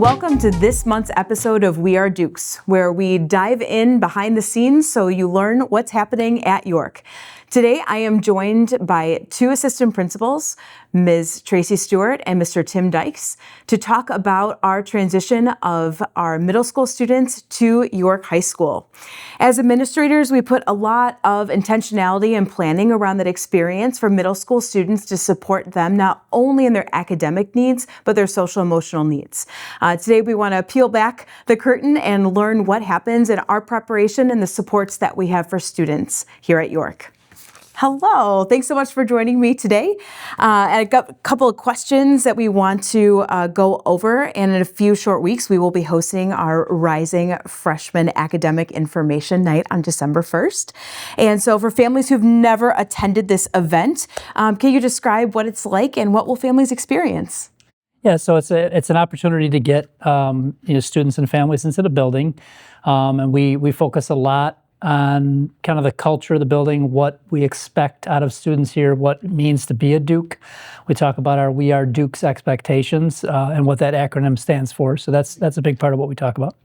Welcome to this month's episode of We Are Dukes, where we dive in behind the scenes so you learn what's happening at York. Today, I am joined by two assistant principals, Ms. Tracy Stewart and Mr. Tim Dykes, to talk about our transition of our middle school students to York High School. As administrators, we put a lot of intentionality and planning around that experience for middle school students to support them not only in their academic needs, but their social emotional needs. Today, we want to peel back the curtain and learn what happens in our preparation and the supports that we have for students here at York. Hello, thanks so much for joining me today. I got a couple of questions that we want to go over, and in a few short weeks, we will be hosting our Rising Freshman Academic Information Night on December 1st. And so for families who've never attended this event, can you describe what it's like and what will families experience? Yeah, so it's an opportunity to get students and families into the building, and we focus a lot on kind of the culture of the building, what we expect out of students here, what it means to be a Duke. We talk about our We Are Dukes expectations and what that acronym stands for. So that's a big part of what we talk about.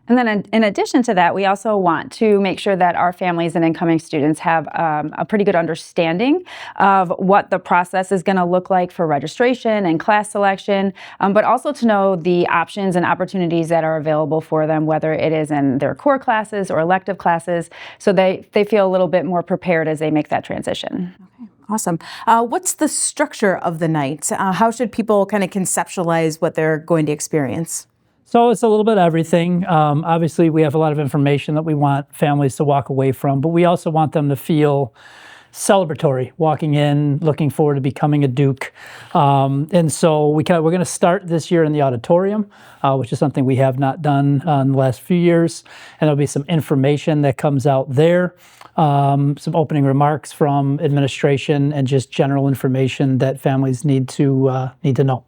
And then in addition to that, we also want to make sure that our families and incoming students have a pretty good understanding of what the process is going to look like for registration and class selection, but also to know the options and opportunities that are available for them, whether it is in their core classes or elective classes, so they feel a little bit more prepared as they make that transition. Okay. Awesome. What's the structure of the night? How should people kind of conceptualize what they're going to experience? So it's a little bit of everything. Obviously, we have a lot of information that we want families to walk away from, but we also want them to feel celebratory, walking in, looking forward to becoming a Duke. And so we're going to start this year in the auditorium, which is something we have not done in the last few years. And there'll be some information that comes out there, some opening remarks from administration, and just general information that families need to know.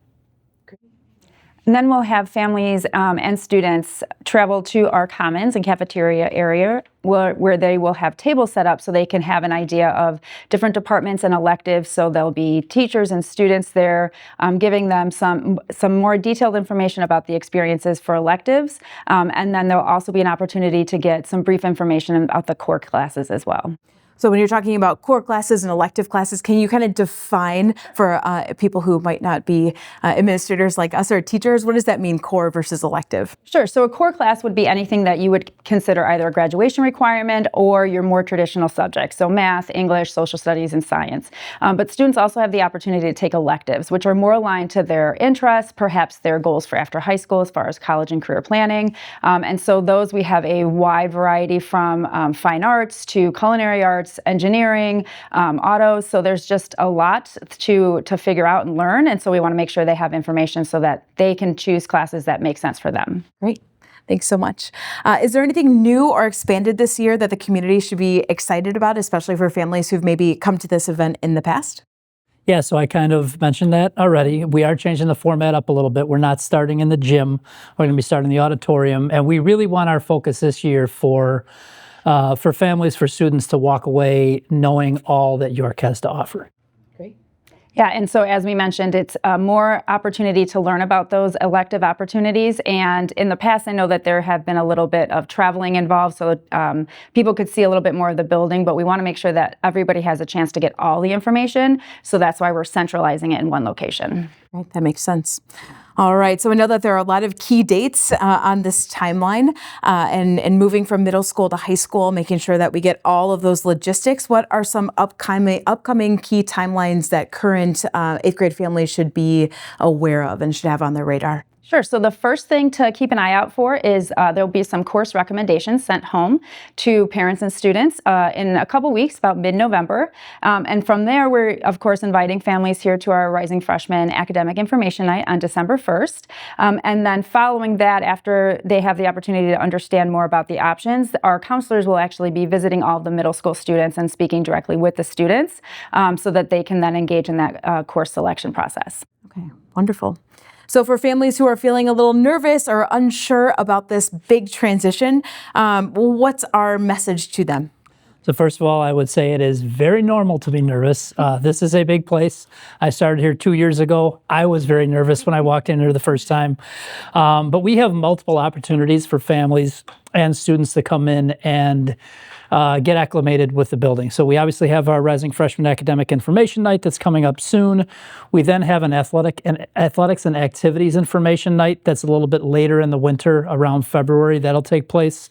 And then we'll have families and students travel to our commons and cafeteria area where they will have tables set up so they can have an idea of different departments and electives. So there'll be teachers and students there giving them some more detailed information about the experiences for electives. And then there'll also be an opportunity to get some brief information about the core classes as well. So when you're talking about core classes and elective classes, can you kind of define for people who might not be administrators like us or teachers, what does that mean, core versus elective? Sure. So a core class would be anything that you would consider either a graduation requirement or your more traditional subjects. So math, English, social studies, and science. But students also have the opportunity to take electives, which are more aligned to their interests, perhaps their goals for after high school as far as college and career planning. And so those we have a wide variety from fine arts to culinary arts, engineering, autos. So there's just a lot to figure out and learn. And so we want to make sure they have information so that they can choose classes that make sense for them. Great. Thanks so much. Is there anything new or expanded this year that the community should be excited about, especially for families who've maybe come to this event in the past? Yeah, so I kind of mentioned that already. We are changing the format up a little bit. We're not starting in the gym. We're going to be starting in the auditorium. And we really want our focus this year for families, for students to walk away knowing all that York has to offer. Great. Yeah, and so as we mentioned, it's more opportunity to learn about those elective opportunities. And in the past, I know that there have been a little bit of traveling involved, so people could see a little bit more of the building, but we want to make sure that everybody has a chance to get all the information. So that's why we're centralizing it in one location. Right, that makes sense. All right, so I know that there are a lot of key dates on this timeline and moving from middle school to high school, making sure that we get all of those logistics. What are some upcoming key timelines that current 8th grade families should be aware of and should have on their radar? Sure. So the first thing to keep an eye out for is there'll be some course recommendations sent home to parents and students in a couple weeks, about mid-November. And from there, we're, of course, inviting families here to our Rising Freshman Academic Information Night on December 1st. And then following that, after they have the opportunity to understand more about the options, our counselors will actually be visiting all of the middle school students and speaking directly with the students so that they can then engage in that course selection process. Okay, wonderful. So for families who are feeling a little nervous or unsure about this big transition, what's our message to them? So first of all, I would say it is very normal to be nervous. This is a big place. I started here 2 years ago. I was very nervous when I walked in here the first time. But we have multiple opportunities for families and students to come in and get acclimated with the building. So we obviously have our Rising Freshman Academic Information Night that's coming up soon. We then have an athletics and activities information night that's a little bit later in the winter, around February. That'll take place.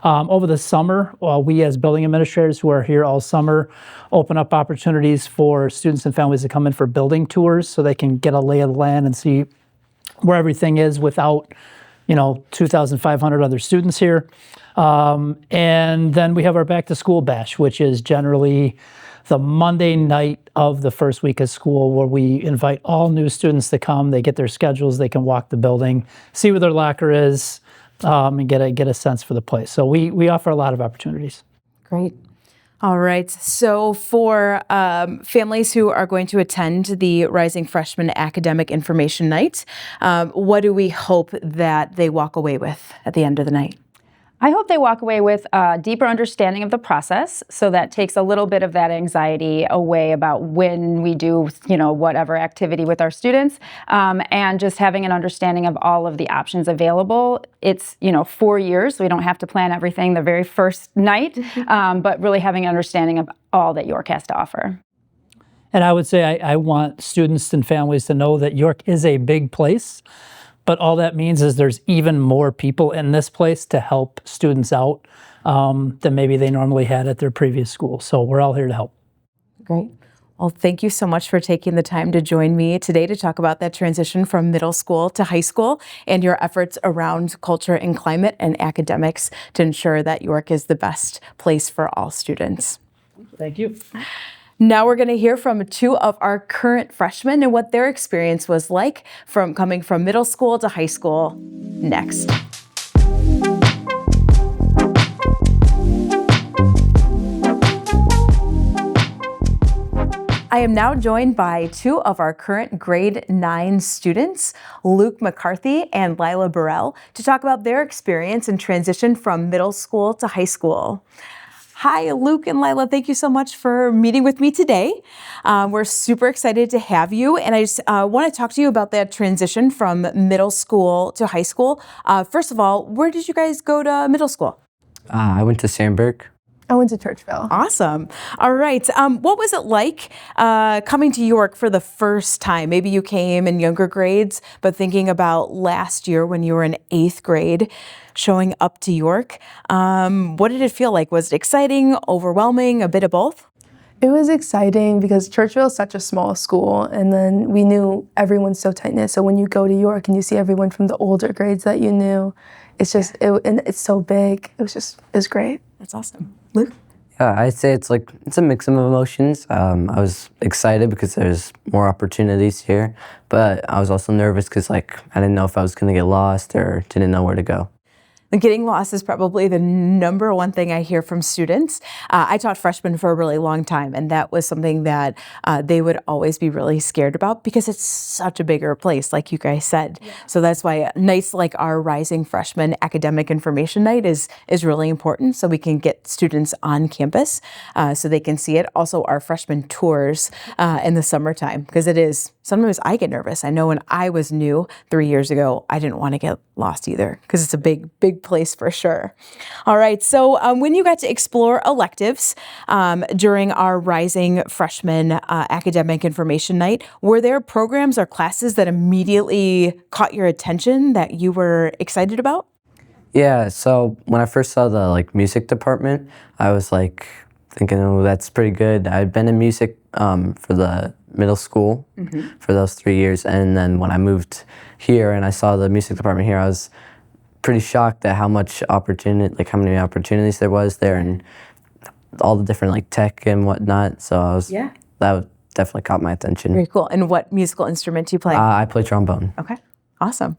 Over the summer, we as building administrators who are here all summer open up opportunities for students and families to come in for building tours so they can get a lay of the land and see where everything is without 2,500 other students here. And then we have our back to school bash, which is generally the Monday night of the first week of school, where we invite all new students to come. They get their schedules, they can walk the building, see where their locker is, and get a sense for the place. So we offer a lot of opportunities. Great. All right. So for families who are going to attend the Rising Freshman Academic Information Night, what do we hope that they walk away with at the end of the night? I hope they walk away with a deeper understanding of the process, so that takes a little bit of that anxiety away about when we do, whatever activity with our students, and just having an understanding of all of the options available. It's, 4 years, so we don't have to plan everything the very first night, but really having an understanding of all that York has to offer. And I would say I want students and families to know that York is a big place. But all that means is there's even more people in this place to help students out than maybe they normally had at their previous school. So we're all here to help. Great. Well, thank you so much for taking the time to join me today to talk about that transition from middle school to high school and your efforts around culture and climate and academics to ensure that York is the best place for all students. Thank you. Now we're going to hear from two of our current freshmen and what their experience was like from coming from middle school to high school next. I am now joined by two of our current grade 9 students, Luke McCarthy and Lila Burrell, to talk about their experience and transition from middle school to high school. Hi, Luke and Lila. Thank you so much for meeting with me today. We're super excited to have you, and I just want to talk to you about that transition from middle school to high school. First of all, where did you guys go to middle school? I went to Sandburg. I went to Churchville. Awesome. All right. What was it like coming to York for the first time? Maybe you came in younger grades, but thinking about last year when you were in 8th grade, showing up to York. What did it feel like? Was it exciting, overwhelming, a bit of both? It was exciting because Churchville is such a small school, and then we knew everyone's so tight-knit. So when you go to York and you see everyone from the older grades that you knew, it's just, and it's so big. It was great. That's awesome. Luke? Yeah, I'd say it's a mix of emotions. I was excited because there's more opportunities here, but I was also nervous because I didn't know if I was going to get lost or didn't know where to go. Getting lost is probably the number one thing I hear from students. I taught freshmen for a really long time, and that was something that they would always be really scared about because it's such a bigger place, like you guys said. Yeah. So that's why nights like our Rising Freshman Academic Information Night is really important, so we can get students on campus so they can see it. Also, our freshman tours in the summertime, because it is, sometimes I get nervous. I know when I was new 3 years ago, I didn't want to get lost either because it's a big place for sure. All right, so when you got to explore electives during our Rising Freshman Academic Information Night, were there programs or classes that immediately caught your attention that you were excited about? Yeah, so when I first saw the music department, I was thinking, oh, that's pretty good. I'd been in music for the middle school for those 3 years, and then when I moved here and I saw the music department here, I was pretty shocked at how much opportunity, how many opportunities there was there, and all the different tech and whatnot. So that definitely caught my attention. Very cool. And what musical instrument do you play? I play trombone. Okay, awesome.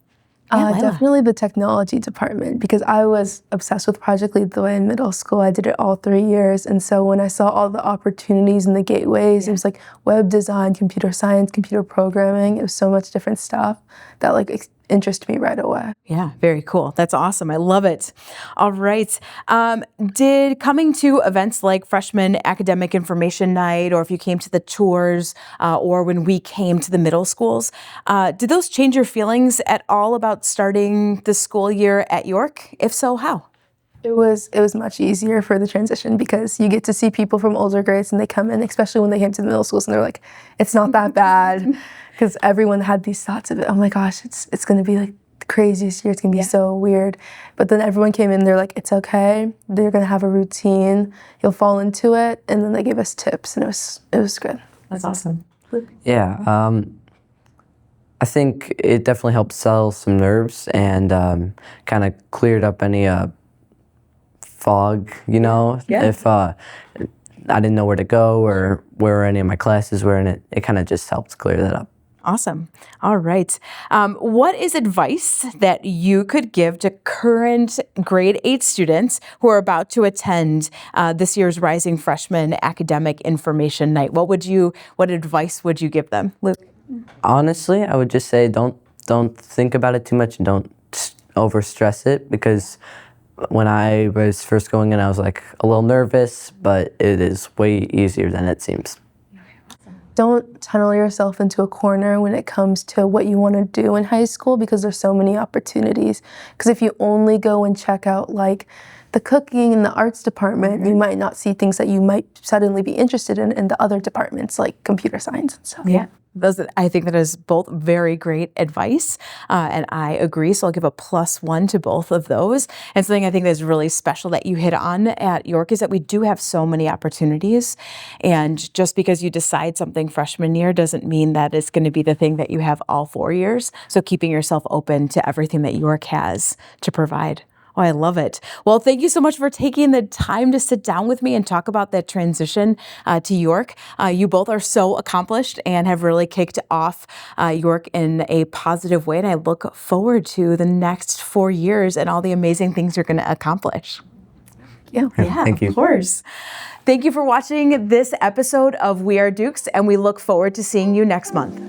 Definitely the technology department, because I was obsessed with Project Lead the Way in middle school. I did it all 3 years, and so when I saw all the opportunities and the gateways, it was web design, computer science, computer programming. It was so much different stuff that interest me right away. Yeah, very cool. That's awesome. I love it. All right. Did coming to events like Freshman Academic Information Night, or if you came to the tours, or when we came to the middle schools, did those change your feelings at all about starting the school year at York? If so, how? It was much easier for the transition because you get to see people from older grades and they come in, especially when they came to the middle schools, and they're like, it's not that bad, because everyone had these thoughts of it. Oh my gosh, it's going to be like the craziest year. It's going to be so weird. But then everyone came in, they're like, it's okay. They're going to have a routine. You'll fall into it. And then they gave us tips, and it was good. That's awesome. Yeah, I think it definitely helped settle some nerves and kind of cleared up any fog, you know? Yeah. If I didn't know where to go or where any of my classes were, and it kind of just helped clear that up. Awesome. All right. What is advice that you could give to current grade 8 students who are about to attend this year's Rising Freshman Academic Information Night? What advice would you give them, Luke? Honestly, I would just say don't think about it too much and don't overstress it, because when I was first going in, I was like a little nervous, but it is way easier than it seems. Don't tunnel yourself into a corner when it comes to what you want to do in high school, because there's so many opportunities. Because if you only go and check out like the cooking and the arts department, you might not see things that you might suddenly be interested in the other departments like computer science and stuff. Yeah. I think that is both very great advice, and I agree. So I'll give a +1 to both of those. And something I think that is really special that you hit on at York is that we do have so many opportunities. And just because you decide something freshman year doesn't mean that it's going to be the thing that you have all 4 years. So keeping yourself open to everything that York has to provide. Oh, I love it. Well, thank you so much for taking the time to sit down with me and talk about that transition to York. You both are so accomplished and have really kicked off York in a positive way. And I look forward to the next 4 years and all the amazing things you're going to accomplish. Yeah. Thank you. Of course. Thank you for watching this episode of We Are Dukes, and we look forward to seeing you next month.